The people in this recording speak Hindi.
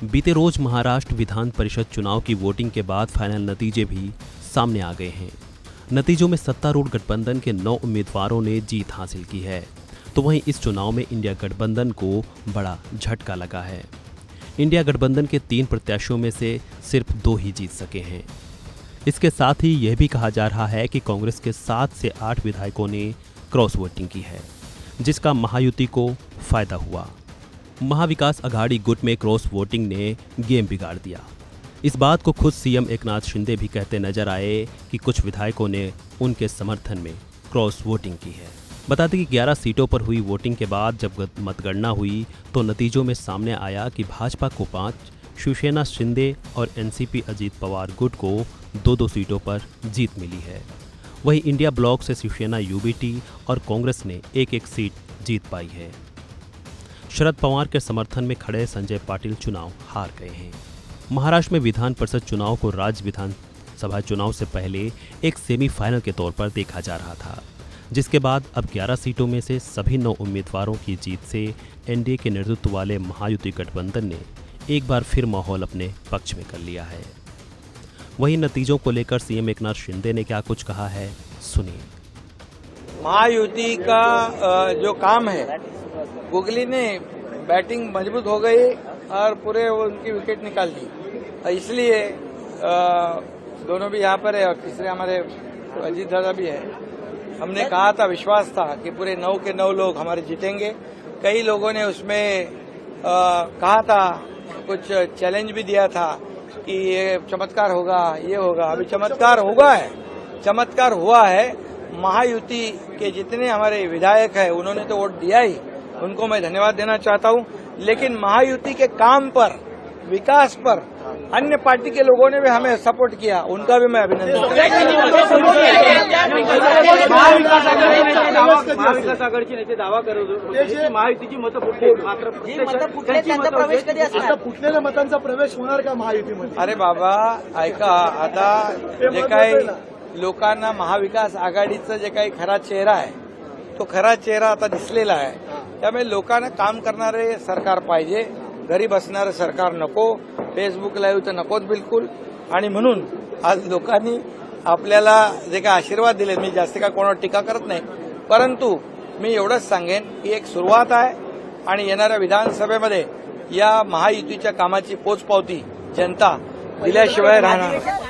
बीते रोज महाराष्ट्र विधान परिषद चुनाव की वोटिंग के बाद फाइनल नतीजे भी सामने आ गए हैं। नतीजों में सत्तारूढ़ गठबंधन के 9 उम्मीदवारों ने जीत हासिल की है, तो वहीं इस चुनाव में इंडिया गठबंधन को बड़ा झटका लगा है। इंडिया गठबंधन के 3 प्रत्याशियों में से सिर्फ 2 ही जीत सके हैं। इसके साथ ही यह भी कहा जा रहा है कि कांग्रेस के 7 से 8 विधायकों ने क्रॉस वोटिंग की है, जिसका महायुति को फायदा हुआ। महाविकास अघाड़ी गुट में क्रॉस वोटिंग ने गेम बिगाड़ दिया। इस बात को खुद सीएम एकनाथ शिंदे भी कहते नजर आए कि कुछ विधायकों ने उनके समर्थन में क्रॉस वोटिंग की है। बता दें कि 11 सीटों पर हुई वोटिंग के बाद जब मतगणना हुई तो नतीजों में सामने आया कि भाजपा को 5, शिवसेना शिंदे और एनसीपी अजीत पवार गुट को 2-2 सीटों पर जीत मिली है। वहीं इंडिया ब्लॉक से शिवसेना यूबीटी और कांग्रेस ने 1-1 सीट जीत पाई है। शरद पवार के समर्थन में खड़े संजय पाटिल चुनाव हार गए हैं। महाराष्ट्र में विधान परिषद चुनाव को राज्य विधानसभा चुनाव से पहले एक सेमीफाइनल के तौर पर देखा जा रहा था, जिसके बाद अब 11 सीटों में से सभी 9 उम्मीदवारों की जीत से एनडीए के नेतृत्व वाले महायुति गठबंधन ने एक बार फिर माहौल अपने पक्ष में कर लिया है। वहीं नतीजों को लेकर सीएम एकनाथ शिंदे ने क्या कुछ कहा है, सुनिए। महायुति का जो काम है, गुगली ने बैटिंग मजबूत हो गई और पूरे उनकी विकेट निकाल दी, इसलिए दोनों भी यहाँ पर है और तीसरे हमारे अजीत दादा भी है। हमने कहा था, विश्वास था कि पूरे 9 के 9 लोग हमारे जीतेंगे। कई लोगों ने उसमें कहा था, कुछ चैलेंज भी दिया था कि ये चमत्कार होगा, ये होगा। अभी चमत्कार चमत्कार हुआ है। महायुति के जितने हमारे विधायक हैं उन्होंने तो वोट दिया ही, उनको मैं धन्यवाद देना चाहता हूं। लेकिन महायुति के काम पर, विकास पर अन्य पार्टी के लोगों ने भी हमें सपोर्ट किया, उनका भी मैं अभिनंदन महाविकास आघाडीचे नेते दावा करत होते महायुतीची मतं फुटलेल्या मतांचा प्रवेश होणार का महायुतीमध्ये? अरे बाबा ऐका, आता जे काही लोकांना महाविकास आघाडीचा जे काही खरा चेहरा आहे तो खरा चेहरा आता दिसलेला आहे। त्यामुळे लोकांना काम करणारे सरकार पाहिजे, घरी बसणारं सरकार नको, फेसबुक लाईव्ह तर नकोच बिलकुल। आणि म्हणून आज लोकांनी आपल्याला जे काही आशीर्वाद दिले, मी जास्त काय कोणावर टीका करत नाही, परंतु मी एवढंच सांगेन की एक सुरुवात आहे आणि येणाऱ्या विधानसभेमध्ये या महायुतीच्या कामाची पोचपावती जनता दिल्याशिवाय राहणार नाही।